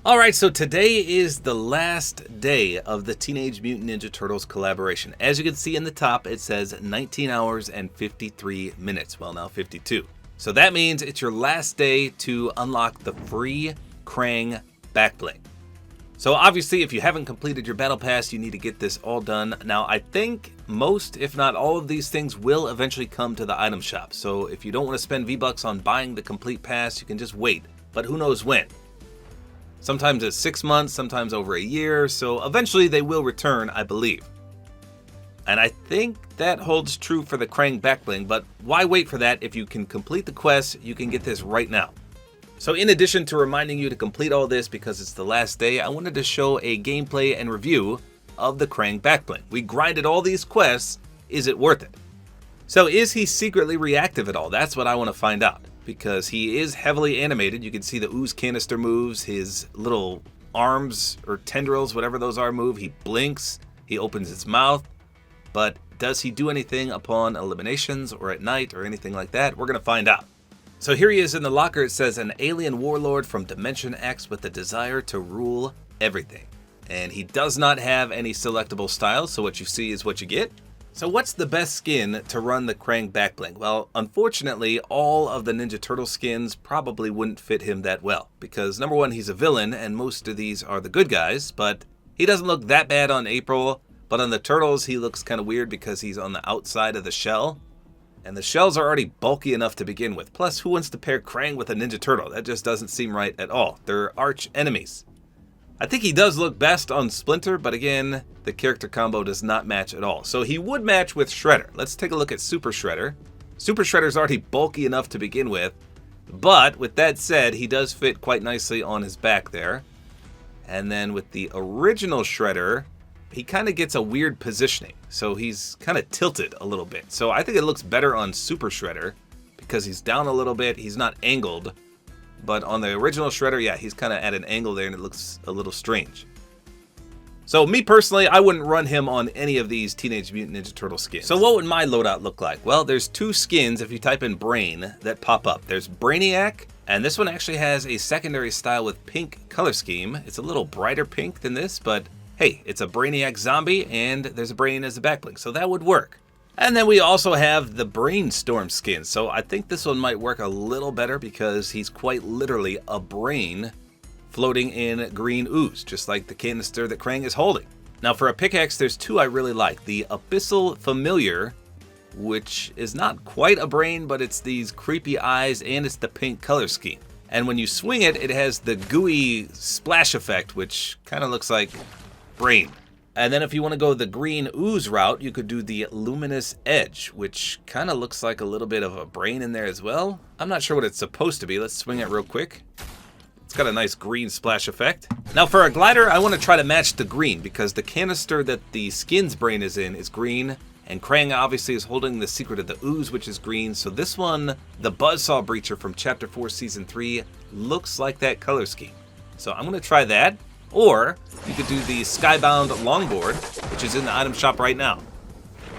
Alright, so today is the last day of the Teenage Mutant Ninja Turtles collaboration. As you can see in the top, it says 19 hours and 53 minutes. Well, now 52. So that means it's your last day to unlock the free Krang Backbling. So obviously, if you haven't completed your Battle Pass, you need to get this all done. Now, I think most, if not all of these things will eventually come to the item shop. So if you don't want to spend V-Bucks on buying the complete pass, you can just wait. But who knows when? Sometimes it's 6 months, sometimes over a year, so eventually they will return, I believe. And I think that holds true for the Krang Backbling, but why wait for that? If you can complete the quest, you can get this right now. So in addition to reminding you to complete all this because it's the last day, I wanted to show a gameplay and review of the Krang Backbling. We grinded all these quests, is it worth it? So is he secretly reactive at all? That's what I want to find out. Because he is heavily animated. You can see the ooze canister moves, his little arms or tendrils, whatever those are, move. He blinks, he opens his mouth. But does he do anything upon eliminations or at night or anything like that? We're going to find out. So here he is in the locker. It says an alien warlord from Dimension X with the desire to rule everything. And he does not have any selectable styles, so what you see is what you get. So what's the best skin to run the Krang Backbling? Well, unfortunately, all of the Ninja Turtle skins probably wouldn't fit him that well. Because number one, he's a villain, and most of these are the good guys, but he doesn't look that bad on April. But on the Turtles, he looks kind of weird because he's on the outside of the shell. And the shells are already bulky enough to begin with. Plus, who wants to pair Krang with a Ninja Turtle? That just doesn't seem right at all. They're arch enemies. I think he does look best on Splinter, but again, the character combo does not match at all. So he would match with Shredder. Let's take a look at Super Shredder. Super Shredder's already bulky enough to begin with, but with that said, he does fit quite nicely on his back there. And then with the original Shredder, he kind of gets a weird positioning. So he's kind of tilted a little bit. So I think it looks better on Super Shredder because he's down a little bit. He's not angled. But on the original Shredder, yeah, he's kind of at an angle there and it looks a little strange. So me personally, I wouldn't run him on any of these Teenage Mutant Ninja Turtle skins. So what would my loadout look like? Well, there's two skins if you type in Brain that pop up. There's Brainiac, and this one actually has a secondary style with pink color scheme. It's a little brighter pink than this, but hey, it's a Brainiac zombie and there's a brain as a backbling, so that would work. And then we also have the Brainstorm skin. So I think this one might work a little better because he's quite literally a brain floating in green ooze, just like the canister that Krang is holding. Now for a pickaxe, there's two I really like. The Abyssal Familiar, which is not quite a brain, but it's these creepy eyes and it's the pink color scheme. And when you swing it, it has the gooey splash effect, which kind of looks like brain. And then if you want to go the green ooze route, you could do the Luminous Edge, which kind of looks like a little bit of a brain in there as well. I'm not sure what it's supposed to be. Let's swing it real quick. It's got a nice green splash effect. Now for a glider, I want to try to match the green because the canister that the skin's brain is in is green. And Krang obviously is holding the secret of the ooze, which is green. So this one, the Buzzsaw Breacher from Chapter 4, Season 3, looks like that color scheme. So I'm going to try that. Or you could do the Skybound Longboard, which is in the item shop right now.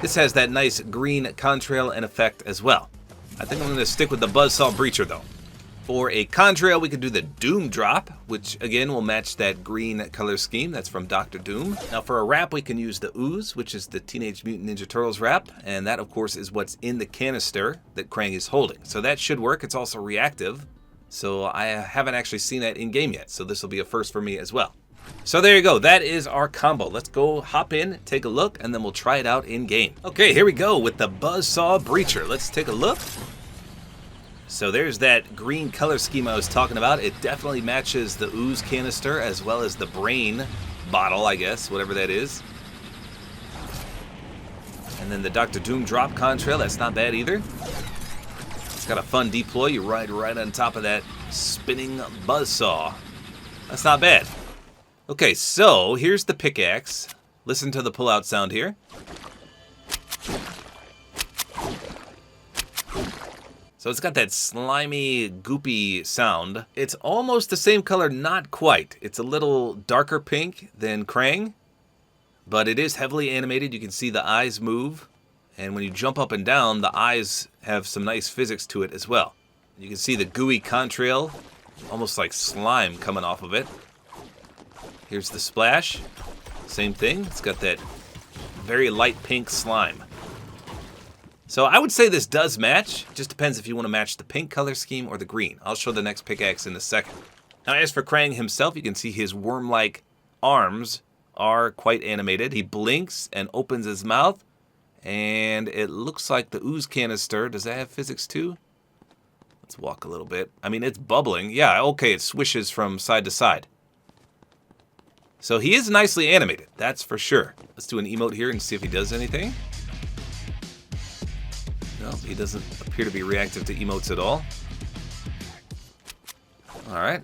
This has that nice green contrail and effect as well. I think I'm going to stick with the Buzzsaw Breacher though. For a contrail, we could do the Doom Drop, which again will match that green color scheme. That's from Dr. Doom. Now for a wrap, we can use the Ooze, which is the Teenage Mutant Ninja Turtles wrap. And that, of course, is what's in the canister that Krang is holding. So that should work. It's also reactive. So I haven't actually seen that in game yet. So this will be a first for me as well. So there you go, that is our combo. Let's go hop in, take a look, and then we'll try it out in game. Okay, here we go with the Buzzsaw Breacher. Let's take a look. So there's that green color scheme I was talking about. It definitely matches the ooze canister as well as the brain bottle, I guess, whatever that is. And then the Dr. Doom drop contrail, that's not bad either. It's got a fun deploy. You ride right on top of that spinning buzzsaw. That's not bad. Okay, so here's the pickaxe. Listen to the pull-out sound here. So it's got that slimy, goopy sound. It's almost the same color, not quite. It's a little darker pink than Krang, but it is heavily animated. You can see the eyes move, and when you jump up and down, the eyes have some nice physics to it as well. You can see the gooey contrail, almost like slime coming off of it. Here's the splash. Same thing. It's got that very light pink slime. So I would say this does match. Just depends if you want to match the pink color scheme or the green. I'll show the next pickaxe in a second. Now as for Krang himself, you can see his worm-like arms are quite animated. He blinks and opens his mouth, and it looks like the ooze canister. Does that have physics too? Let's walk a little bit. I mean, it's bubbling. Yeah, okay, it swishes from side to side. So he is nicely animated, that's for sure. Let's do an emote here and see if he does anything. No, he doesn't appear to be reactive to emotes at all. Alright.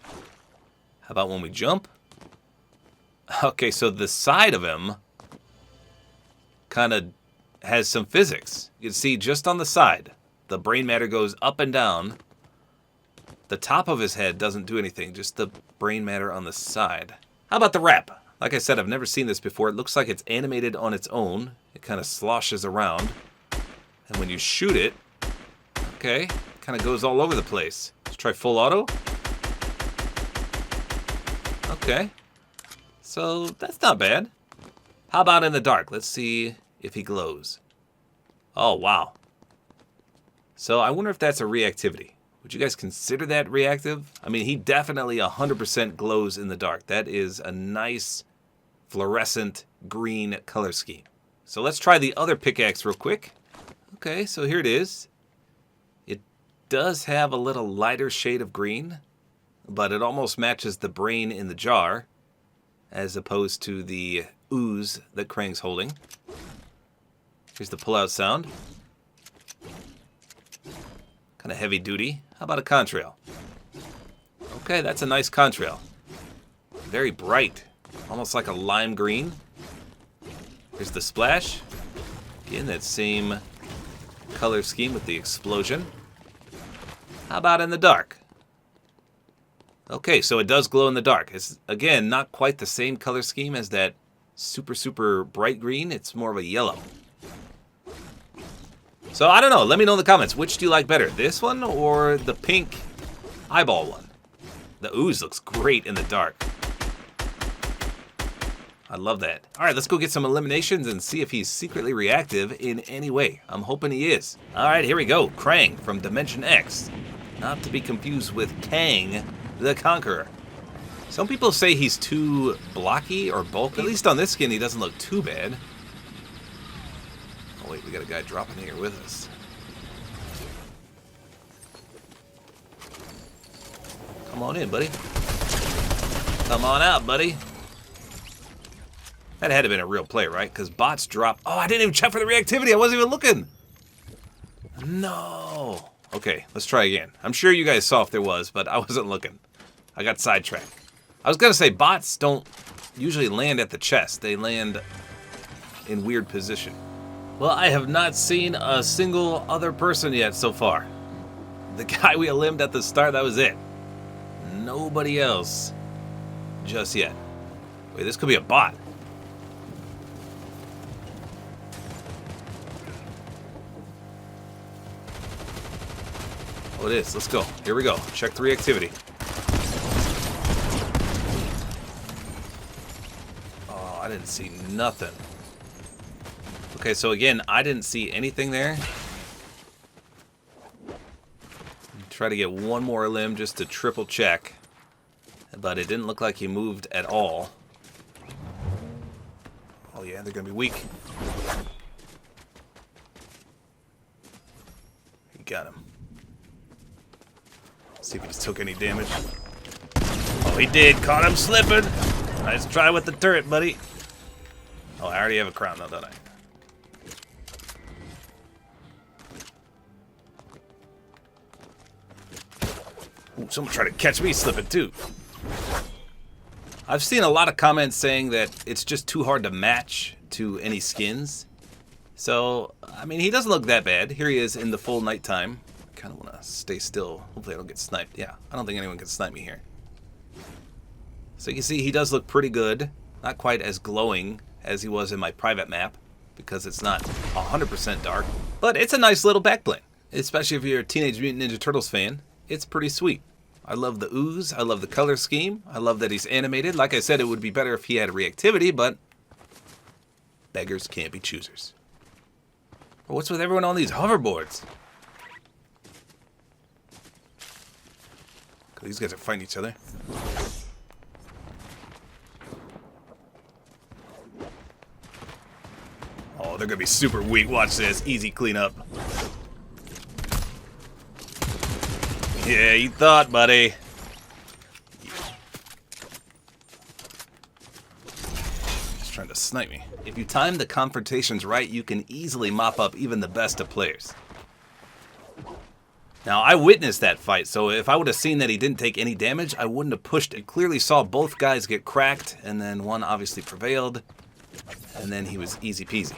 How about when we jump? Okay, so the side of him kind of has some physics. You can see just on the side, the brain matter goes up and down. The top of his head doesn't do anything, just the brain matter on the side. How about the wrap? Like I said, I've never seen this before. It looks like it's animated on its own. It kind of sloshes around. And when you shoot it, okay, kind of goes all over the place. Let's try full auto. Okay. So that's not bad. How about in the dark? Let's see if he glows. Oh, wow. So I wonder if that's a reactivity. Would you guys consider that reactive? I mean, he definitely 100% glows in the dark. That is a nice fluorescent green color scheme. So let's try the other pickaxe real quick. Okay, so here it is. It does have a little lighter shade of green, but it almost matches the brain in the jar as opposed to the ooze that Krang's holding. Here's the pull-out sound. Kind of heavy duty. How about a contrail? Okay, that's a nice contrail. Very bright. Almost like a lime green. Here's the splash. Again, that same color scheme with the explosion. How about in the dark? Okay, so it does glow in the dark. It's, again, not quite the same color scheme as that super bright green. It's more of a yellow. So I don't know. Let me know in the comments. Which do you like better? This one or the pink eyeball one? The ooze looks great in the dark. I love that. All right, let's go get some eliminations and see if he's secretly reactive in any way. I'm hoping he is. All right, here we go. Krang from Dimension X. Not to be confused with Kang the Conqueror. Some people say he's too blocky or bulky. At least on this skin, he doesn't look too bad. Oh wait, we got a guy dropping here with us. Come on in, buddy. Come on out, buddy. That had to have been a real play, right? Because bots drop. Oh, I didn't even check for the reactivity. I wasn't even looking. No. Okay, let's try again. I'm sure you guys saw if there was, but I wasn't looking. I got sidetracked. I was going to say bots don't usually land at the chest. They land in weird position. Well, I have not seen a single other person yet so far. The guy we eliminated at the start, that was it. Nobody else just yet. Wait, this could be a bot. Oh, it is. Let's go. Here we go. Check the reactivity. Oh, I didn't see nothing. Okay, so again, I didn't see anything there. Try to get one more limb just to triple check. But it didn't look like he moved at all. Oh yeah, they're gonna be weak. He got him. See if he just took any damage. Oh, he did. Caught him slipping. Nice try with the turret, buddy. Oh, I already have a crown now, don't I? Ooh, someone tried to catch me slipping too. I've seen a lot of comments saying that it's just too hard to match to any skins. So, I mean, he doesn't look that bad. Here he is in the full nighttime. I kind of want to stay still. Hopefully I don't get sniped. Yeah, I don't think anyone can snipe me here. So you can see he does look pretty good. Not quite as glowing as he was in my private map because it's not 100% dark. But it's a nice little backbling, especially if you're a Teenage Mutant Ninja Turtles fan. It's pretty sweet. I love the ooze. I love the color scheme. I love that he's animated. Like I said, it would be better if he had reactivity, but beggars can't be choosers. But what's with everyone on these hoverboards? These guys are fighting each other. Oh, they're gonna be super weak. Watch this. Easy cleanup. Yeah, you thought, buddy. He's trying to snipe me. If you time the confrontations right, you can easily mop up even the best of players. Now, I witnessed that fight, so if I would have seen that he didn't take any damage, I wouldn't have pushed it. Clearly saw both guys get cracked, and then one obviously prevailed, and then he was easy peasy.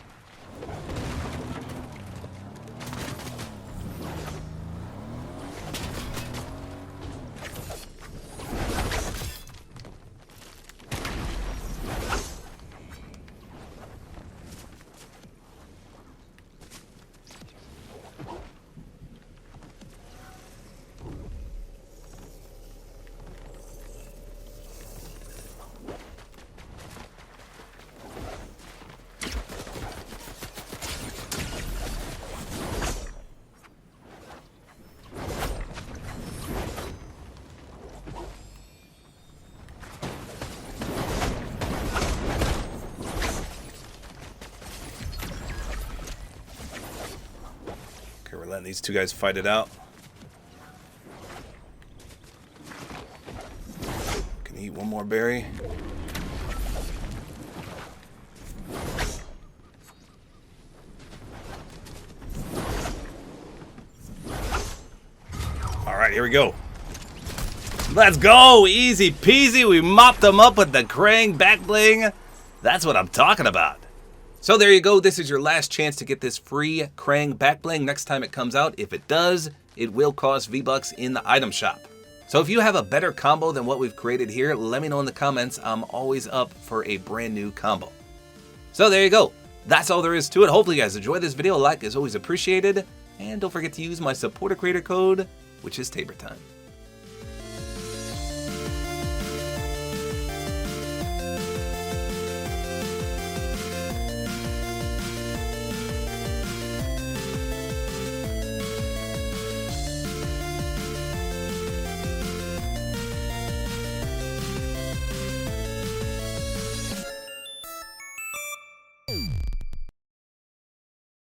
Okay, we're letting these two guys fight it out. Can eat one more berry. All right, here we go. Let's go! Easy peasy. We mopped them up with the Krang Backbling. That's what I'm talking about. So there you go. This is your last chance to get this free Krang Backbling. Next time it comes out, if it does, it will cost V-Bucks in the item shop. So if you have a better combo than what we've created here, let me know in the comments. I'm always up for a brand new combo. So there you go. That's all there is to it. Hopefully you guys enjoyed this video. A like is always appreciated. And don't forget to use my Support-A-Creator code, which is tabortime.